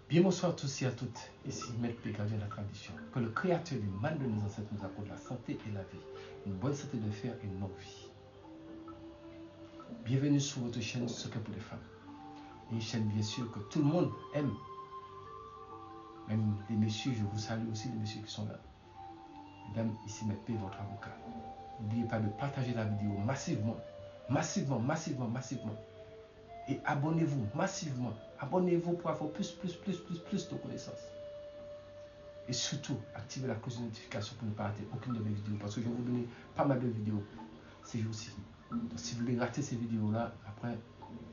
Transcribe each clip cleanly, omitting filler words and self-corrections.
Bien bonsoir à tous et à toutes, ici Maître P, gardien de la tradition. Que le créateur du mal de nos ancêtres nous accorde la santé et la vie, une bonne santé de fer et une longue vie. Bienvenue sur votre chaîne Secret pour les femmes. Une chaîne bien sûr que tout le monde aime. Même les messieurs, je vous salue aussi les messieurs qui sont là. Mesdames, ici Maître P, votre avocat. N'oubliez pas de partager la vidéo massivement. Et abonnez-vous massivement. Abonnez-vous pour avoir plus de connaissances. Et surtout, activez la cloche de notification pour ne pas rater aucune de mes vidéos. Parce que je vais vous donner pas mal de vidéos ces jours-ci. Donc si vous voulez rater ces vidéos-là, après,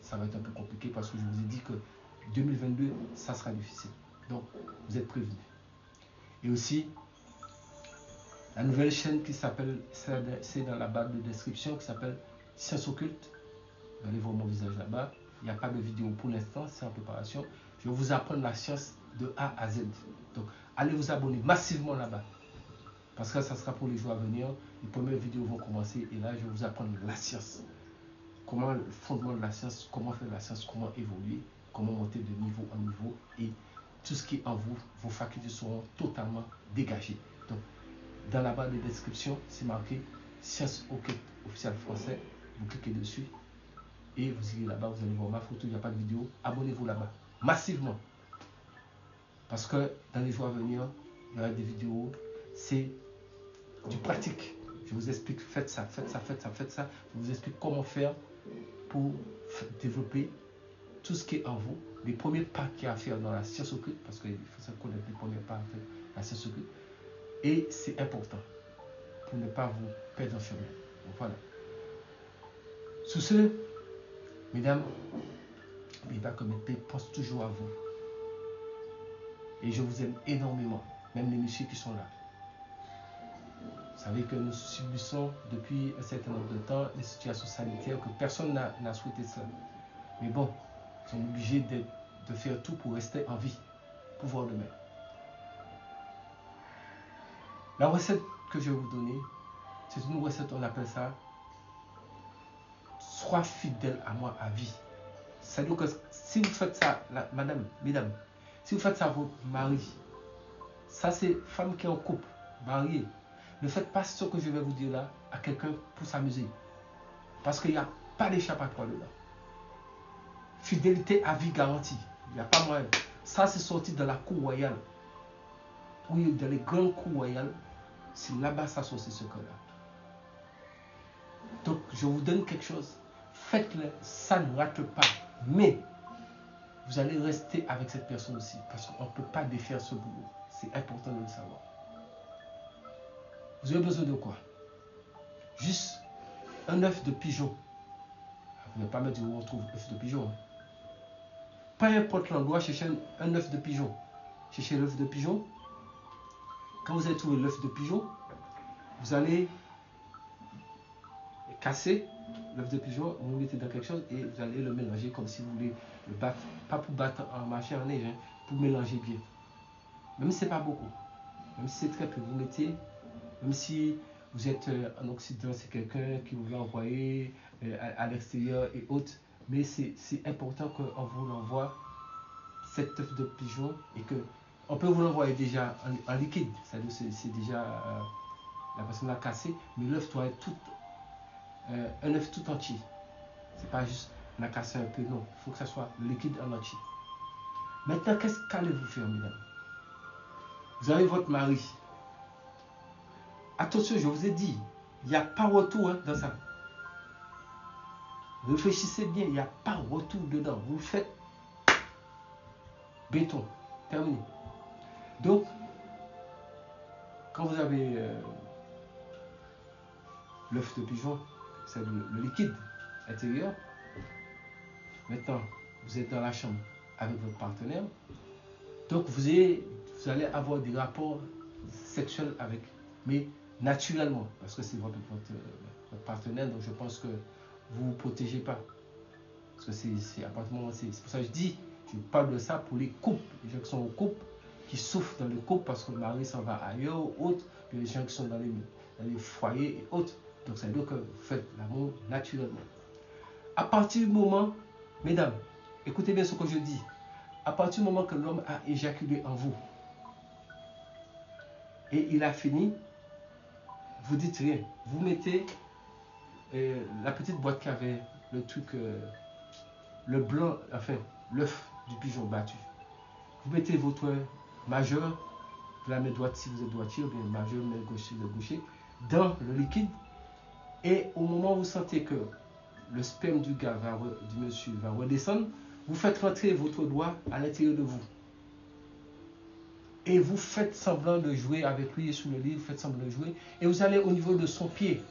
ça va être un peu compliqué parce que je vous ai dit que 2022, ça sera difficile. Donc, vous êtes prévenus. Et aussi, la nouvelle chaîne qui s'appelle, c'est dans la barre de description, qui s'appelle Sciences Occultes. Vous allez voir mon visage là-bas. Il n'y a pas de vidéo pour l'instant, c'est en préparation. Je vais vous apprendre la science de A à Z. Donc, allez vous abonner massivement là-bas. Parce que ça sera pour les jours à venir. Les premières vidéos vont commencer et là, je vais vous apprendre la science. Comment le fondement de la science, comment faire la science, comment évoluer, comment monter de niveau en niveau et tout ce qui est en vous, vos facultés seront totalement dégagées. Donc, dans la barre de description, c'est marqué Sciences Occultes officiel français. Vous cliquez dessus. Et vous irez là-bas, vous allez voir ma photo, il n'y a pas de vidéo. Abonnez-vous là-bas, massivement. Parce que dans les jours à venir, il y aura des vidéos. C'est du pratique. Je vous explique, faites ça. Je vous explique comment faire pour développer tout ce qui est en vous. Les premiers pas qu'il y a à faire dans la science occulte, parce qu'il faut connaître les premiers pas à faire dans la science occulte. Et c'est important pour ne pas vous perdre en chemin. Donc voilà. Sous ce, mesdames, n'oubliez pas que mes pères pensent toujours à vous. Et je vous aime énormément, même les messieurs qui sont là. Vous savez que nous subissons depuis un certain nombre de temps des situations sanitaires que personne n'a souhaité ça. Mais bon, ils sont obligés de faire tout pour rester en vie, pour voir demain. La recette que je vais vous donner, c'est une recette, on appelle ça « Sois fidèle à moi à vie ». C'est-à-dire que si vous faites ça, mesdames, si vous faites ça à votre mari, ça c'est femme qui est en couple, mariée, ne faites pas ce que je vais vous dire là à quelqu'un pour s'amuser. Parce qu'il n'y a pas d'échappatoire dedans. Fidélité à vie garantie. Il n'y a pas moyen. Ça c'est sorti de la cour royale. Oui, dans les grandes cours royales, c'est là-bas ça sort ces secrets-là. Donc je vous donne quelque chose. Faites-le, ça ne rate pas. Mais vous allez rester avec cette personne aussi. Parce qu'on ne peut pas défaire ce boulot. C'est important de le savoir. Vous avez besoin de quoi? Juste un œuf de pigeon. Vous n'allez pas mettre où on trouve œuf de pigeon. Peu importe l'endroit, cherchez un œuf de pigeon. Cherchez l'œuf de pigeon. Quand vous avez trouvé l'œuf de pigeon, vous allez casser l'œuf de pigeon, vous le mettez dans quelque chose et vous allez le mélanger comme si vous voulez le battre. Pas pour battre en machine en neige, hein, pour mélanger bien. Même si ce n'est pas beaucoup. Même si c'est très peu, vous mettez. Même si vous êtes en Occident, c'est quelqu'un qui vous veut envoyer à l'extérieur et autres. Mais c'est important qu'on vous l'envoie, cet œuf de pigeon, et qu'on peut vous l'envoyer déjà en liquide. C'est-à-dire c'est déjà la personne l'a cassé, mais l'œuf doit être tout, un œuf tout entier. C'est pas juste la casser un peu, non. Il faut que ça soit liquide en entier. Maintenant, qu'est-ce qu'allez-vous faire, mesdames? Vous avez votre mari. Attention, je vous ai dit, il n'y a pas retour hein, dans ça. Réfléchissez bien, il n'y a pas retour dedans. Vous faites béton. Terminé. Donc, quand vous avez l'œuf de pigeon, c'est le liquide intérieur. Maintenant, vous êtes dans la chambre avec votre partenaire. Donc, vous allez avoir des rapports sexuels avec, mais naturellement, parce que c'est votre partenaire, donc je pense que vous ne vous protégez pas. Parce que c'est apparemment, c'est pour ça que je dis, je parle de ça pour les couples, les gens qui sont au couple, qui souffrent dans le couple parce que le mari s'en va ailleurs ou autre, puis les gens qui sont dans les foyers et autres. Donc, ça veut dire que vous faites l'amour naturellement. À partir du moment, mesdames, écoutez bien ce que je dis, à partir du moment que l'homme a éjaculé en vous, et il a fini, vous dites rien. Vous mettez la petite boîte qui avait le truc, le blanc, enfin, l'œuf du pigeon battu. Vous mettez votre majeur, la main droite si vous êtes droitier, ou bien majeur, main gauche si vous êtes gaucher, dans le liquide. Et au moment où vous sentez que le sperme du gars, du monsieur, va redescendre, vous faites rentrer votre doigt à l'intérieur de vous. Et vous faites semblant de jouer avec lui sous le lit, vous faites semblant de jouer. Et vous allez au niveau de son pied.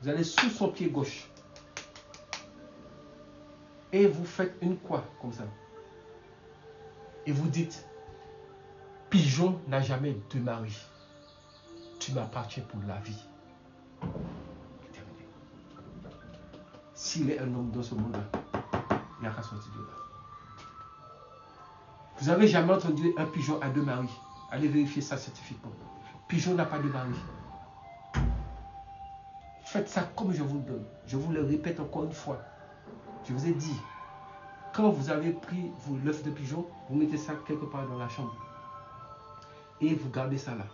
Vous allez sous son pied gauche. Et vous faites une croix, comme ça. Et vous dites, pigeon n'a jamais de mari. Tu m'appartiens pour la vie. Terminé. S'il est un homme dans ce monde-là, il n'y a qu'à sortir de là. Vous n'avez jamais entendu un pigeon à deux maris. Allez vérifier ça scientifiquement. Pigeon n'a pas de mari. Faites ça comme je vous le donne. Je vous le répète encore une fois. Je vous ai dit, quand vous avez pris l'œuf de pigeon, vous mettez ça quelque part dans la chambre. Et vous gardez ça là.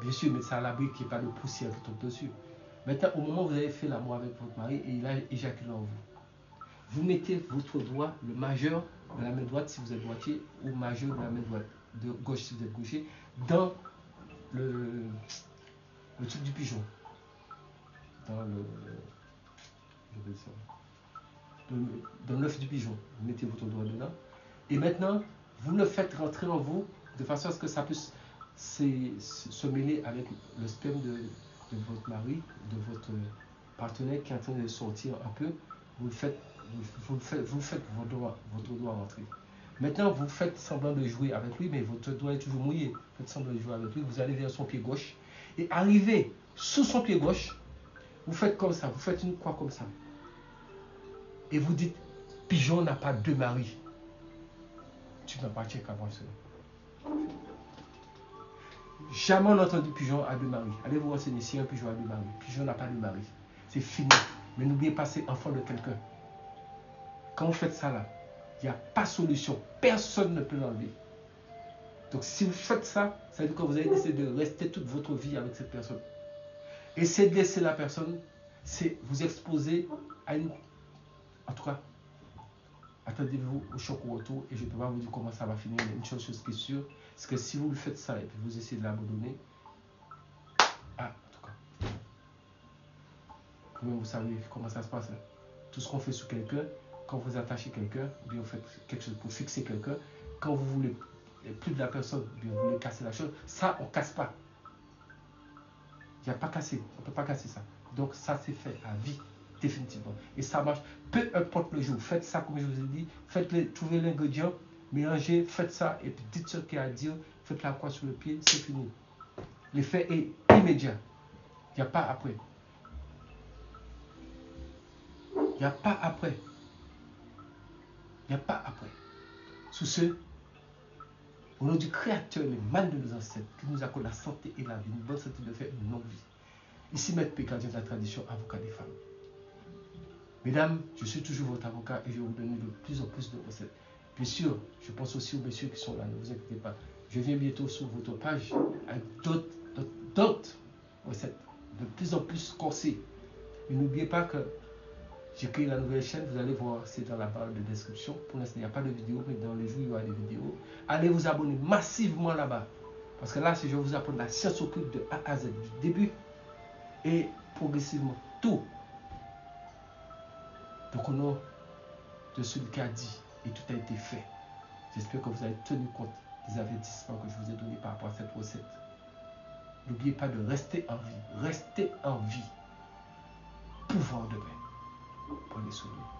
Bien sûr, mettez ça à l'abri, qu'il n'y ait pas de poussière qui tombe dessus. Maintenant, au moment où vous avez fait l'amour avec votre mari et il a éjaculé en vous, vous mettez votre doigt, le majeur de la main droite si vous êtes droitier, ou majeur de la main droite, de gauche si vous êtes gaucher, dans le truc du pigeon. Dans l'œuf du pigeon. Vous mettez votre doigt dedans. Et maintenant, vous le faites rentrer en vous de façon à ce que ça puisse se mêler avec le sperme de votre mari, de votre partenaire qui est en train de sortir un peu. Vous faites votre doigt rentrer. Maintenant, vous faites semblant de jouer avec lui, mais votre doigt est toujours mouillé. Vous faites semblant de jouer avec lui. Vous allez vers son pied gauche. Et arrivé sous son pied gauche, vous faites comme ça. Vous faites une croix comme ça. Et vous dites, pigeon n'a pas deux maris. Tu n'appartiens qu'à moi seul. Jamais on n'a entendu pigeon à deux maris. Allez vous renseigner si un pigeon a deux maris. Pigeon n'a pas de mari. C'est fini. Mais n'oubliez pas, c'est enfant de quelqu'un. Quand vous faites ça là, il n'y a pas de solution. Personne ne peut l'enlever. Donc si vous faites ça, ça veut dire que vous allez décider de rester toute votre vie avec cette personne. Essayez de laisser la personne, c'est vous exposer à une... En tout cas, attendez-vous au choc au retour et je ne peux pas vous dire comment ça va finir. Mais une chose qui est sûre, c'est que si vous le faites ça et puis vous essayez de l'abandonner, en tout cas, vous savez comment ça se passe. Là. Tout ce qu'on fait sur quelqu'un, quand vous attachez quelqu'un, bien vous faites quelque chose pour fixer quelqu'un, quand vous voulez plus de la personne, bien vous voulez casser la chose, ça on ne casse pas. Il n'y a pas cassé, on ne peut pas casser ça. Donc ça c'est fait à vie, définitivement. Et ça marche, peu importe le jour. Faites ça comme je vous ai dit, trouvez l'ingrédient, mélangez, faites ça et puis dites ce qu'il y a à dire, faites la croix sur le pied, c'est fini. L'effet est immédiat. Il n'y a pas après. Il n'y a pas après. Il n'y a pas après. Sous ce, au nom du Créateur, les mâles de nos ancêtres, qui nous accorde la santé et la vie, une bonne santé de faire une longue vie. Ici, Maître Pécadien de la tradition, avocat des femmes. Mesdames, je suis toujours votre avocat et je vais vous donner de plus en plus de recettes. Bien sûr, je pense aussi aux messieurs qui sont là, ne vous inquiétez pas. Je viens bientôt sur votre page avec d'autres recettes, de plus en plus corsées. Et n'oubliez pas que j'ai créé la nouvelle chaîne, vous allez voir, c'est dans la barre de description. Pour l'instant, il n'y a pas de vidéo, mais dans les jours, il y aura des vidéos. Allez vous abonner massivement là-bas. Parce que là, je vais vous apprendre la science occulte de A à Z, du début et progressivement tout. Donc au nom de celui qui a dit et tout a été fait, j'espère que vous avez tenu compte des avertissements que je vous ai donnés par rapport à cette recette. N'oubliez pas de rester en vie. Restez en vie. Pouvoir de paix. Prenez soin de vous.